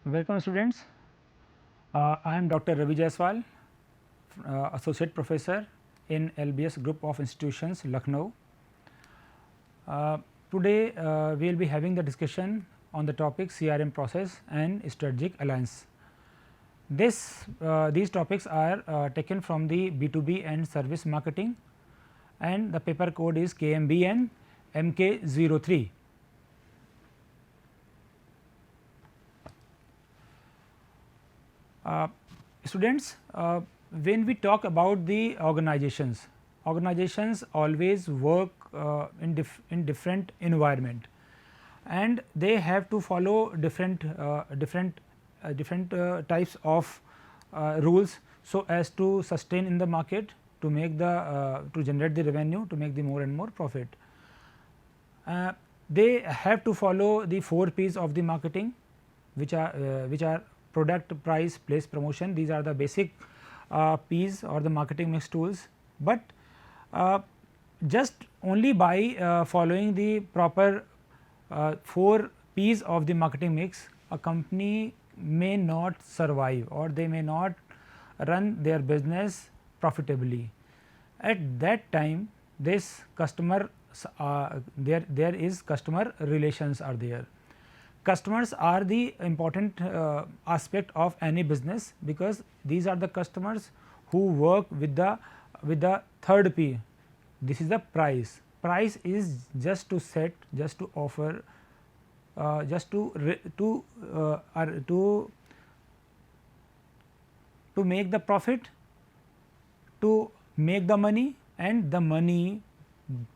Welcome students. I am Dr. Ravi Jaiswal, Associate Professor in LBS Group of Institutions, Lucknow. Uh, Today we will be having the discussion on the topic CRM process and strategic alliance. These topics are taken from the B2B and service marketing, and the paper code is KMBN MK03. Students, when we talk about the organizations, organizations always work in different environment, and they have to follow different types of rules, so as to sustain in the market, to make the to generate the revenue, to make the more and more profit. They have to follow the 4 P's of the marketing, which are product, price, place, promotion. These are the basic P's or the marketing mix tools, but just only by following the proper 4 P's of the marketing mix, a company may not survive, or they may not run their business profitably. At that time, this customer there is customer relations are there. Customers are the important aspect of any business, because these are the customers who work with the third P. This is the price. Price is just to set, just to offer, just to make the profit, to make the money, and the money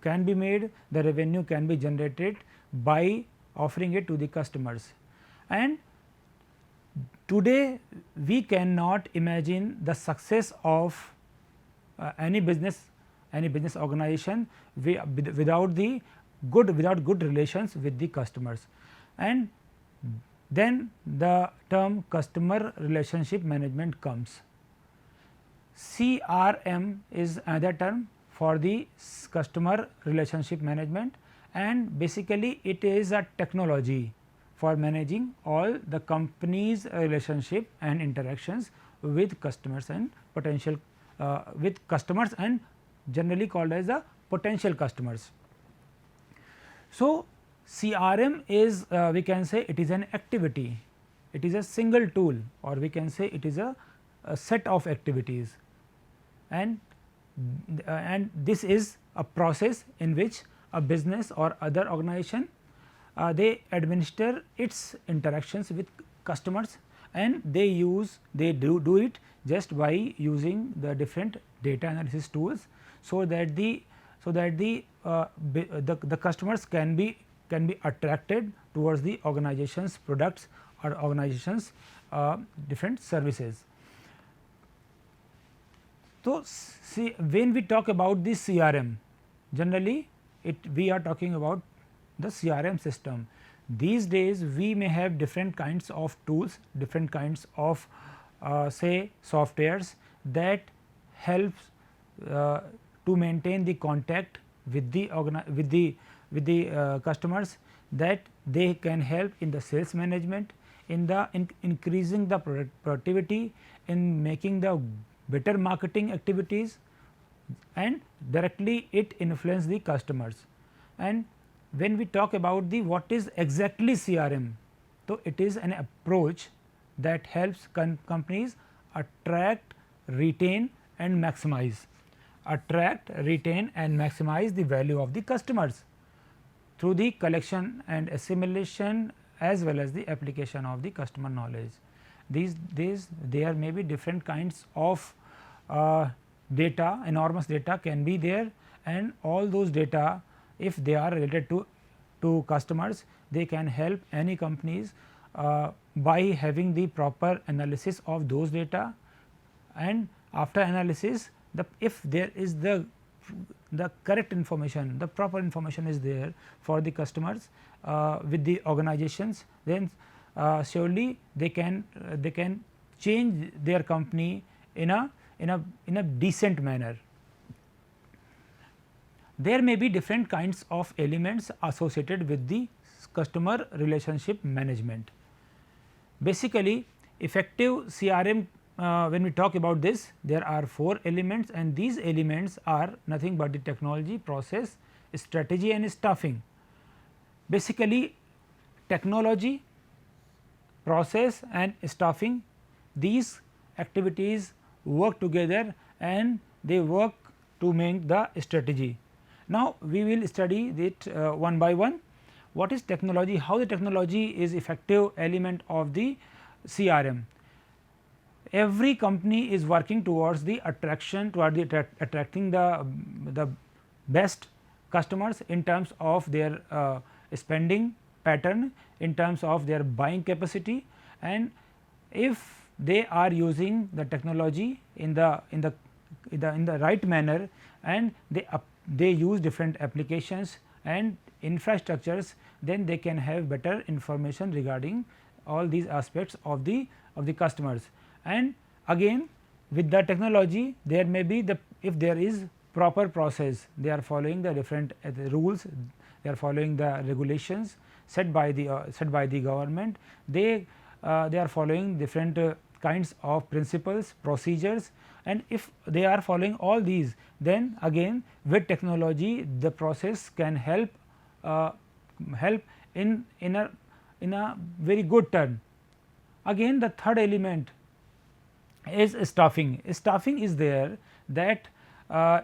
can be made, the revenue can be generated by offering it to the customers. And today we cannot imagine the success of any business organization without good relations with the customers. And then the term customer relationship management comes. CRM is another term for the customer relationship management, and basically it is a technology for managing all the company's relationship and interactions with customers and potential with customers, and generally called as the potential customers. So, CRM is we can say it is an activity, it is a single tool, or we can say it is a set of activities, and this is a process in which a business or other organization they administer its interactions with customers, and they do it just by using the different data analysis tools, so that the customers can be attracted towards the organization's products or organization's different services. So, see, when we talk about the CRM, generally we are talking about the CRM system. These days we may have different kinds of tools, different kinds of say softwares that helps to maintain the contact with the customers, that they can help in the sales management, in the increasing the productivity, in making the better marketing activities, and directly it influence the customers. And when we talk about the what is exactly CRM, so it is an approach that helps companies attract, retain and maximize the value of the customers through the collection and assimilation, as well as the application of the customer knowledge. There may be different kinds of data, enormous data can be there, and all those data, if they are related to customers, they can help any companies by having the proper analysis of those data, and after analysis, if there is the correct information, the proper information is there for the customers with the organizations, then surely they can change their company in a decent manner. There may be different kinds of elements associated with the customer relationship management. Basically effective CRM, when we talk about this, there are 4 elements, and these elements are nothing but the technology, process, strategy and staffing. Basically technology, process and staffing, these activities work together and they work to make the strategy. Now, we will study it one by one. What is technology? How the technology is effective element of the CRM? Every company is working towards the attracting the best customers in terms of their spending pattern, in terms of their buying capacity, and if they are using the technology in the right manner and they use different applications and infrastructures, then they can have better information regarding all these aspects of the customers. And again with the technology, there may be if there is proper process, they are following the different rules, they are following the regulations set by the government, they are following different kinds of principles, procedures, and if they are following all these, then again with technology the process can help in a very good turn. Again the third element is staffing. Staffing is there, that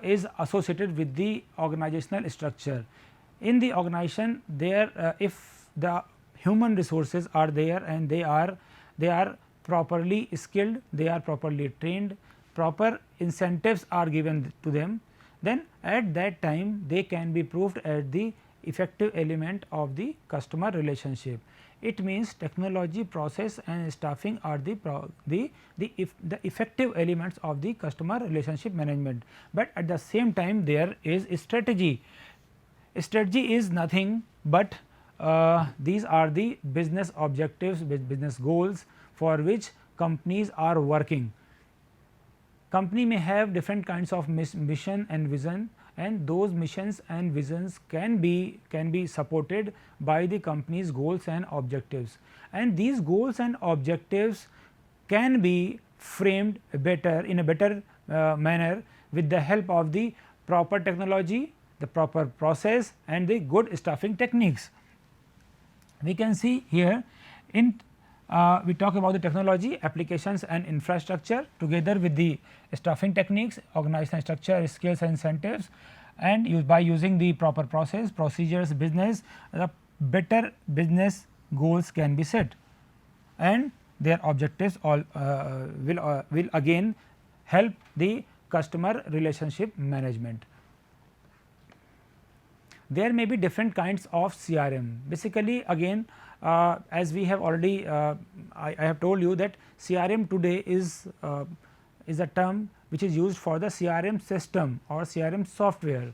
is associated with the organizational structure. In the organization, there if the human resources are there and they are properly skilled, they are properly trained, proper incentives are given to them, then at that time they can be proved as the effective element of the customer relationship. It means technology, process and staffing are the effective elements of the customer relationship management, but at the same time there is strategy. Strategy is nothing but these are the business objectives, business goals for which companies are working. Company may have different kinds of mission and vision, and those missions and visions can be supported by the company's goals and objectives, and these goals and objectives can be framed better in a better manner with the help of the proper technology, the proper process and the good staffing techniques. We can see here in we talk about the technology, applications and infrastructure together with the staffing techniques, organizational structure, skills and incentives, and by using the proper process, procedures, business, the better business goals can be set, and their objectives all will again help the customer relationship management. There may be different kinds of CRM. Basically again as we have already I have told you that CRM today is a term which is used for the CRM system or CRM software.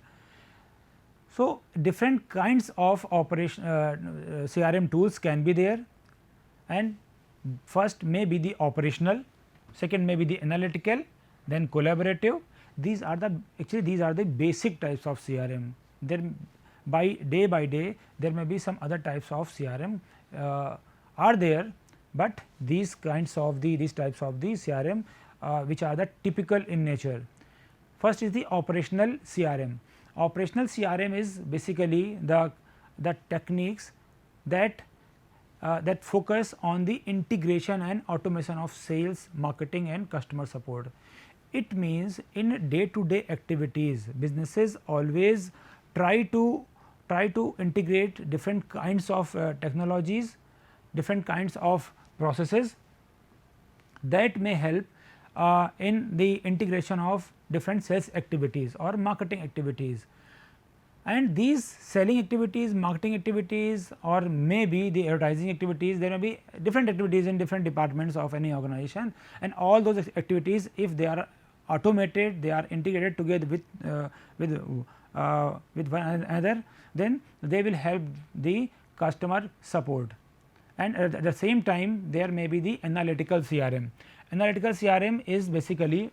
So, different kinds of operation CRM tools can be there, and first may be the operational, second may be the analytical, then collaborative. These are the basic types of CRM. Then by day there may be some other types of CRM are there, but these types of the CRM which are the typical in nature. First is the operational CRM. Operational CRM is basically the techniques that focus on the integration and automation of sales, marketing and customer support. It means in day to day activities, businesses always try to integrate different kinds of technologies, different kinds of processes that may help in the integration of different sales activities or marketing activities. And these selling activities, marketing activities or maybe the advertising activities, there may be different activities in different departments of any organization, and all those activities, if they are automated, they are integrated together with one another, then they will help the customer support. And at the same time there may be the analytical CRM. Analytical CRM is basically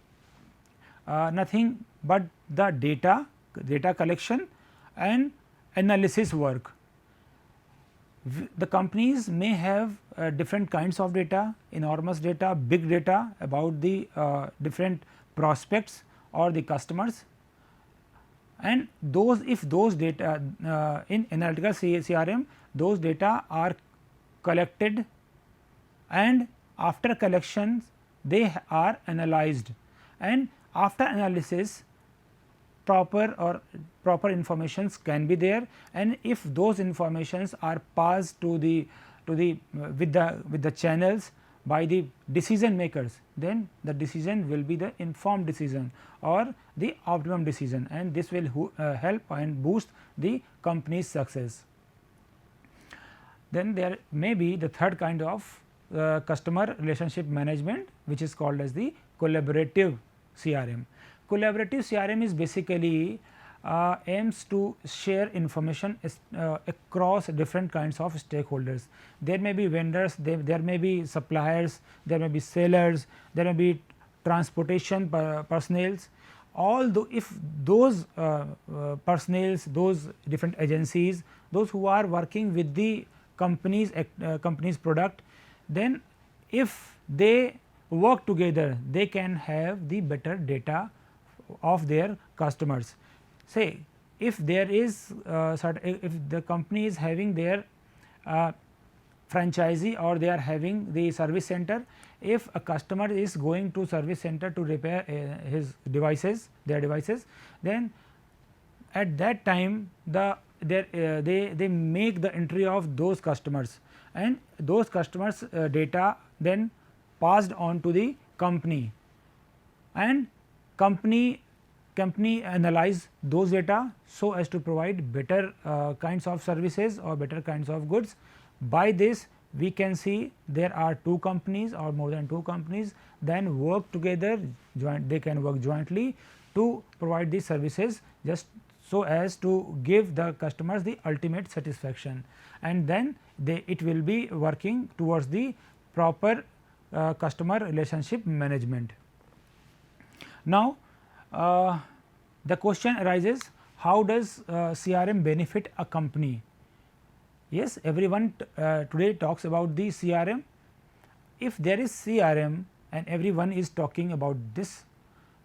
nothing but the data collection and analysis work. The companies may have different kinds of data, enormous data, big data about the different prospects or the customers, and those, if those data in analytical CRM, those data are collected, and after collections they are analyzed, and after analysis proper informations can be there, and if those informations are passed to the with the channels by the decision makers, then the decision will be the informed decision or the optimum decision, and this will help and boost the company's success. Then there may be the third kind of customer relationship management, which is called as the collaborative CRM. Collaborative CRM is basically aims to share information across different kinds of stakeholders. There may be vendors, there may be suppliers, there may be sellers, there may be transportation personnels. Although if those personnels, those different agencies, those who are working with the company's product, then if they work together, they can have the better data of their customers. Say if there is if the company is having their franchisee, or they are having the service center, if a customer is going to service center to repair his devices, their devices, then at that time they make the entry of those customers, and those customers data then passed on to the company, and company analyze those data so as to provide better kinds of services or better kinds of goods. By this we can see there are two companies or more than two companies then work together, they can work jointly to provide these services just so as to give the customers the ultimate satisfaction, and then it will be working towards the proper customer relationship management. Now, the question arises, how does CRM benefit a company? Yes, everyone today talks about the CRM. If there is CRM and everyone is talking about this,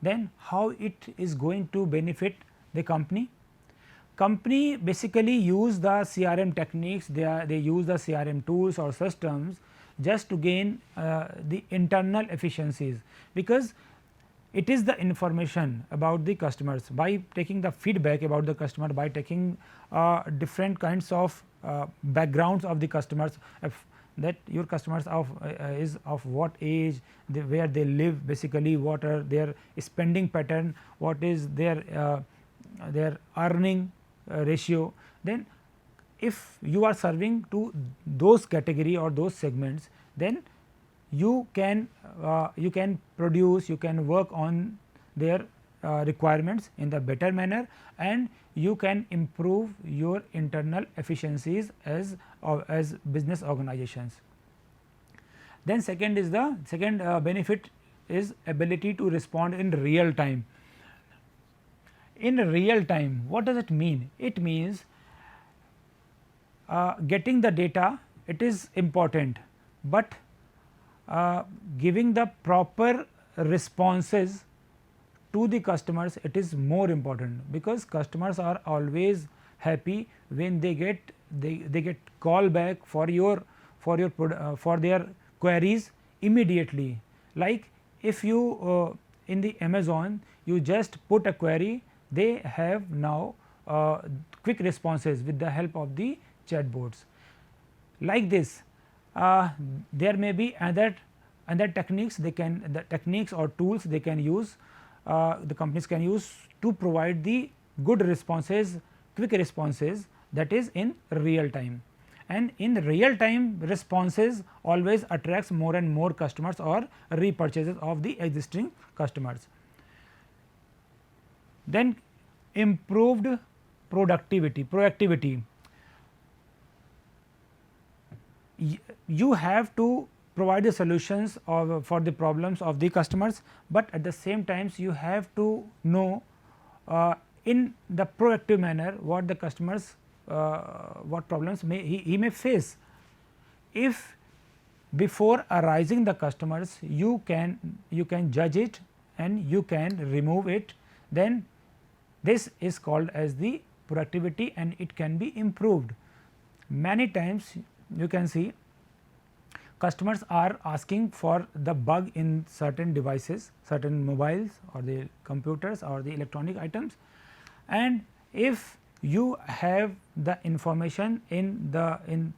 then how it is going to benefit the company? Company basically use the CRM techniques, they use the CRM tools or systems just to gain the internal efficiencies, because it is the information about the customers. By taking the feedback about the customer, by taking different kinds of backgrounds of the customers, that your customers is of what age, where they live, basically what are their spending pattern, what is their earning ratio, then if you are serving to those category or those segments, then you can produce, you can work on their requirements in the better manner, and you can improve your internal efficiencies as business organizations. Then second is the benefit is ability to respond in real time. In real time, what does it mean? It means getting the data, it is important, but giving the proper responses to the customers, it is more important, because customers are always happy when they get call back for their queries immediately. Like if you in the Amazon you just put a query, they have now quick responses with the help of the chatbots. Like this, there may be other techniques the techniques or tools they can use, the companies can use to provide the good responses, quick responses, that is in real time. And in real time responses always attracts more and more customers or repurchases of the existing customers. Then improved proactivity. You have to provide the solutions for the problems of the customers, but at the same times you have to know in the proactive manner what the customers what problems he may face. If before arising the customers you can judge it and you can remove it, then this is called as the productivity and it can be improved. Many times you can see customers are asking for the bug in certain devices, certain mobiles or the computers or the electronic items, and if you have the information in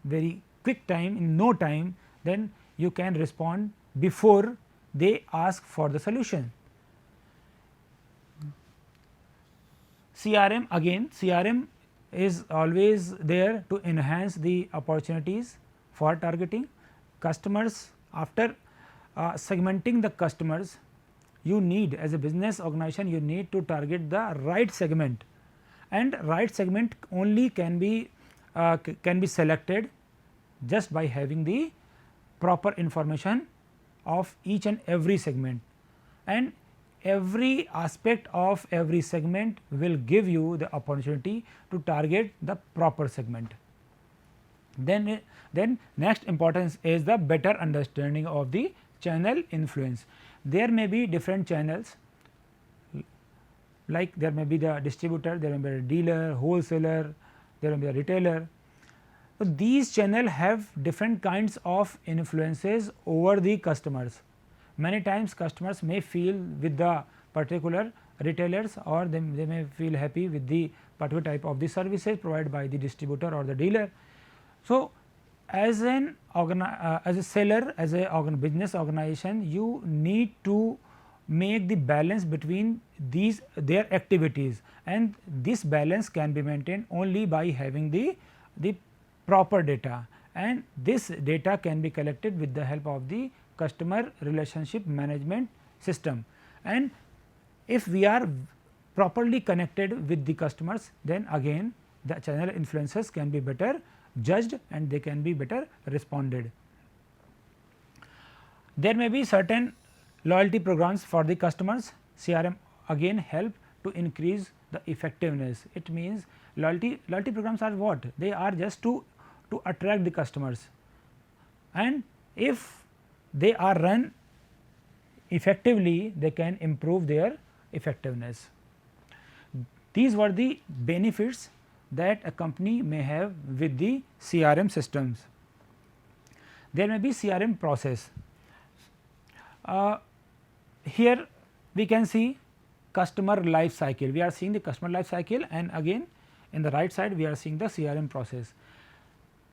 very quick time, in no time, then you can respond before they ask for the solution. CRM, again CRM is always there to enhance the opportunities for targeting customers. After segmenting the customers, you need, as a business organization, you need to target the right segment, and right segment only can be selected just by having the proper information of each and every segment, and every aspect of every segment will give you the opportunity to target the proper segment. Then next importance is the better understanding of the channel influence. There may be different channels, like there may be the distributor, there may be a dealer, wholesaler, there may be a retailer. So, these channels have different kinds of influences over the customers. Many times customers may feel with the particular retailers, or they may feel happy with the particular type of the services provided by the distributor or the dealer. So, as a seller, as a business organization, you need to make the balance between their activities, and this balance can be maintained only by having the proper data, and this data can be collected with the help of the customer relationship management system. And if we are properly connected with the customers, then again the channel influences can be better judged and they can be better responded. There may be certain loyalty programs for the customers. CRM again help to increase the effectiveness. It means loyalty programs are what? They are just to attract the customers, and if they are run effectively, they can improve their effectiveness. These were the benefits that a company may have with the CRM systems. There may be CRM process. Here we can see customer life cycle. We are seeing the customer life cycle, and again in the right side we are seeing the CRM process.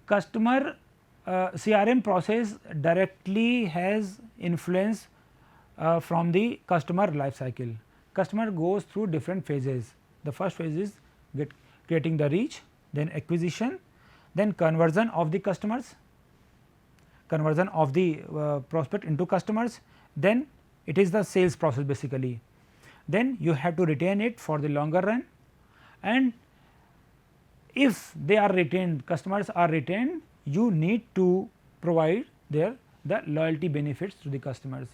Customer CRM process directly has influence from the customer life cycle. Customer goes through different phases. The first phase is creating the reach, then acquisition, then conversion of the customers, conversion of the prospect into customers, then it is the sales process basically. Then you have to retain it for the longer run, and if they are retained, customers are retained, you need to provide the loyalty benefits to the customers,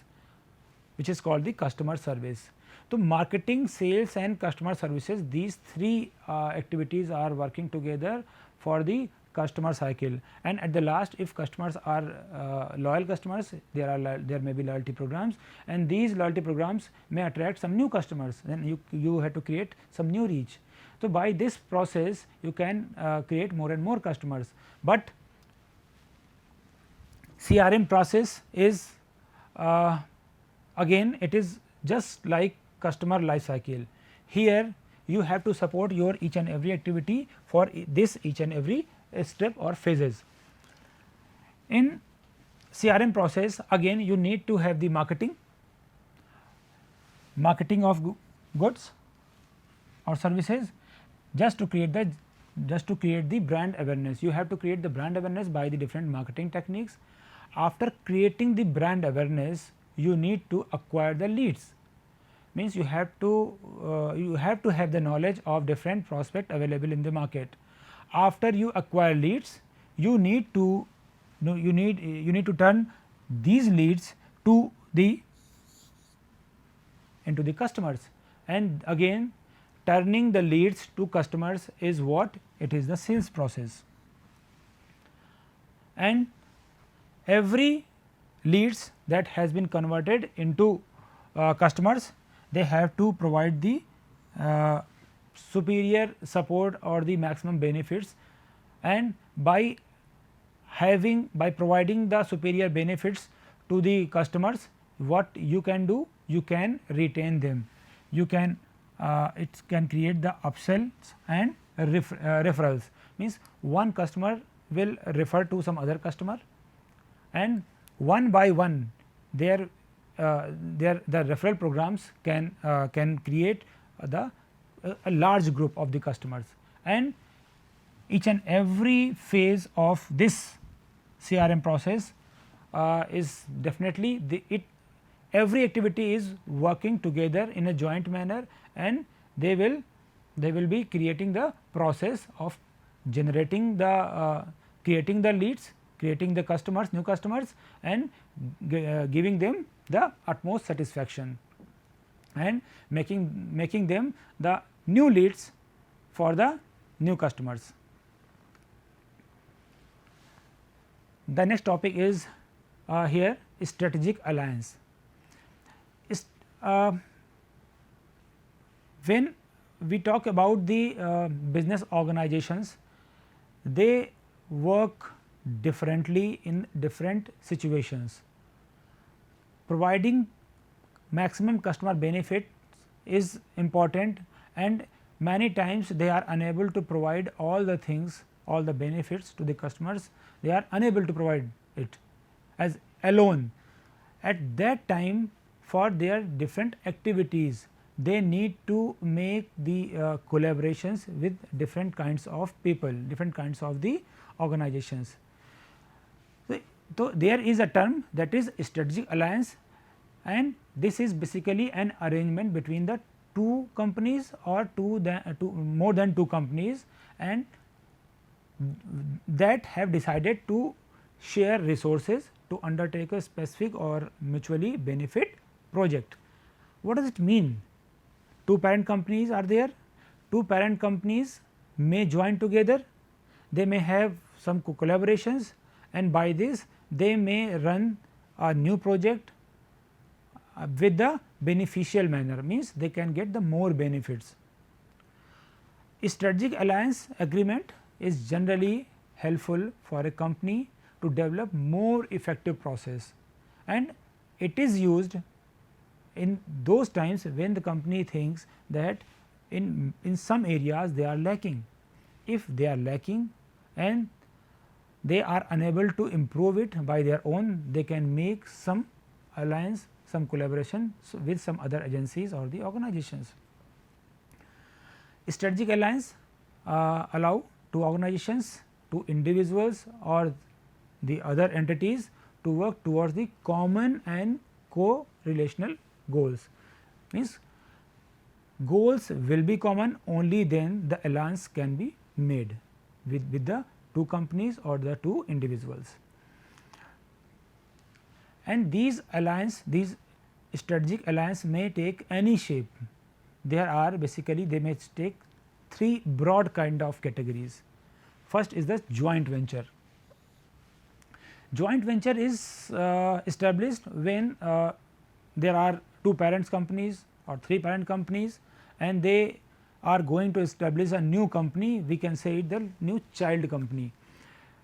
which is called the customer service. So, marketing, sales and customer services, these three activities are working together for the customer cycle, and at the last, if customers are loyal customers, there may be loyalty programs, and these loyalty programs may attract some new customers, then you have to create some new reach. So, by this process you can create more and more customers, but CRM process is again it is just like customer life cycle. Here you have to support your each and every activity for this each and every step or phases. In CRM process, again you need to have the marketing of goods or services, just to create the brand awareness. You have to create the brand awareness by the different marketing techniques. After creating the brand awareness, you need to acquire the leads. Means you have to have the knowledge of different prospect available in the market. After you acquire leads, you need to turn these leads into the customers, and again turning the leads to customers is what? It is the sales process, and every leads that has been converted into customers, they have to provide the superior support or the maximum benefits, and by providing the superior benefits to the customers, what you can do? You can retain them, you can it can create the upsells and referrals, means one customer will refer to some other customer, and one by one the referral programs can create a large group of the customers, and each and every phase of this CRM process is definitely every activity is working together in a joint manner, and they will be creating the process of generating the creating the leads, creating the customers, new customers, and giving them the utmost satisfaction, and making them the new leads for the new customers. The next topic is here strategic alliance. When we talk about the business organizations, they work differently in different situations. Providing maximum customer benefit is important, and many times they are unable to provide all the things, all the benefits to the customers, they are unable to provide it as alone. At that time, for their different activities, they need to make the collaborations with different kinds of people, different kinds of the organizations. So, there is a term that is strategic alliance, and this is basically an arrangement between the two companies or more than two companies, and that have decided to share resources to undertake a specific or mutually benefit project. What does it mean? Two parent companies are there, two parent companies may join together, they may have some collaborations, and by this they may run a new project with the beneficial manner, means they can get the more benefits. A strategic alliance agreement is generally helpful for a company to develop more effective process, and it is used in those times when the company thinks that in some areas they are lacking. If they are lacking and they are unable to improve it by their own, they can make some alliance, some collaboration with some other agencies or the organizations. Strategic alliance allow to organizations, to individuals or the other entities to work towards the common and co-relational goals, means goals will be common, only then the alliance can be made with the two companies or the two individuals. And these strategic alliance may take any shape. There are basically they may take three broad kind of categories. First is the joint venture. Joint venture is established when there are two parent companies or three parent companies, and they are going to establish a new company, we can say it the new child company.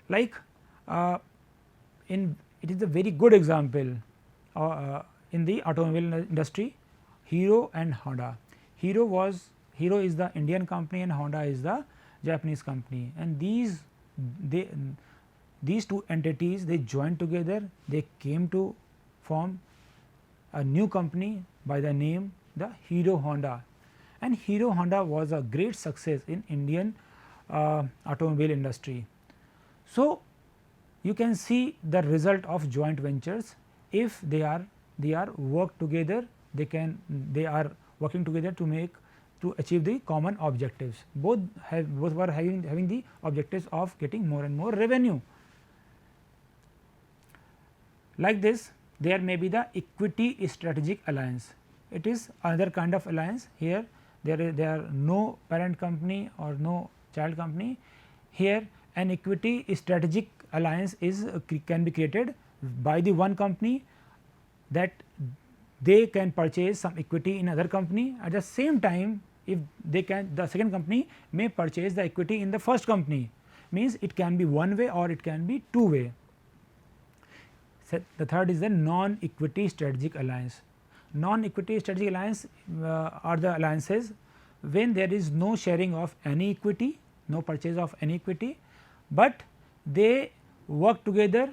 Like it is a very good example in the automobile industry, Hero and Honda. Hero is the Indian company and Honda is the Japanese company, and these two entities, they joined together, they came to form a new company by the name the Hero Honda, and Hero Honda was a great success in Indian automobile industry. So, you can see the result of joint ventures. If they are work together, they are working together to achieve the common objectives. Both were having the objectives of getting more and more revenue. Like this, there may be the equity strategic alliance. It is another kind of alliance. Here there are no parent company or no child company. Here an equity strategic alliance is can be created by the one company, that they can purchase some equity in other company. At the same time, if they can, the second company may purchase the equity in the first company, means it can be one way or it can be two way. So, the third is the non equity strategic alliance. Non equity strategic alliance are the alliances when there is no sharing of any equity, no purchase of any equity, but they work together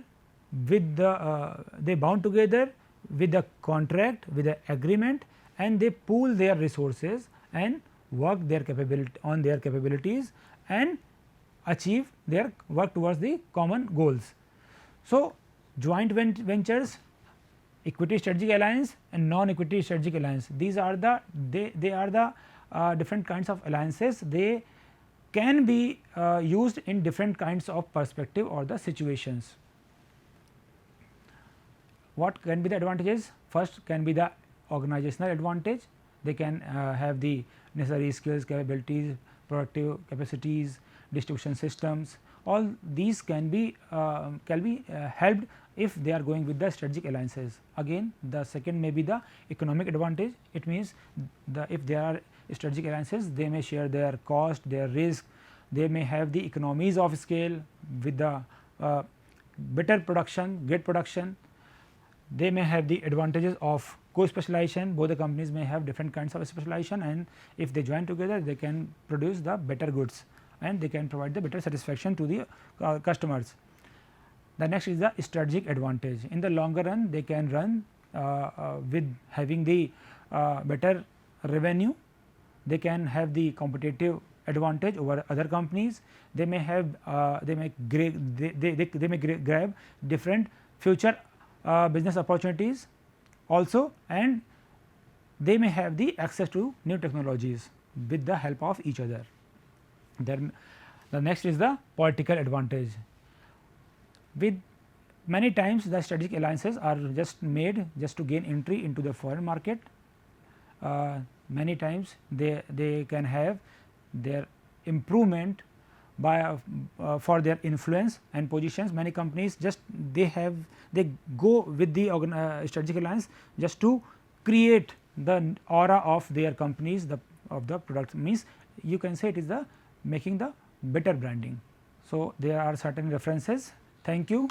with the they bound together with the contract, with the agreement, and they pool their resources and work their capability on their capabilities and achieve their work towards the common goals. So, joint ventures, equity strategic alliance and non equity strategic alliance, these are the they are the different kinds of alliances. They can be used in different kinds of perspective or the situations. What can be the advantages? First can be the organizational advantage. They can have the necessary skills, capabilities, productive capacities, distribution systems. All these can be helped if they are going with the strategic alliances. Again, the second may be the economic advantage. It means if there are strategic alliances, they may share their cost, their risk, they may have the economies of scale with the better production, great production. They may have the advantages of co-specialization. Both the companies may have different kinds of specialization, and if they join together, they can produce the better goods and they can provide the better satisfaction to the customers. The next is the strategic advantage. In the longer run, they can run with having the better revenue. They can have the competitive advantage over other companies. They may have they may grab different future business opportunities also, and they may have the access to new technologies with the help of each other. Then the next is the political advantage. With many times the strategic alliances are just made just to gain entry into the foreign market. Many times they can have their improvement by for their influence and positions. Many companies just they go with the strategic alliance just to create the aura of their companies, of the product, means you can say it is the making the better branding. So, there are certain references. Thank you.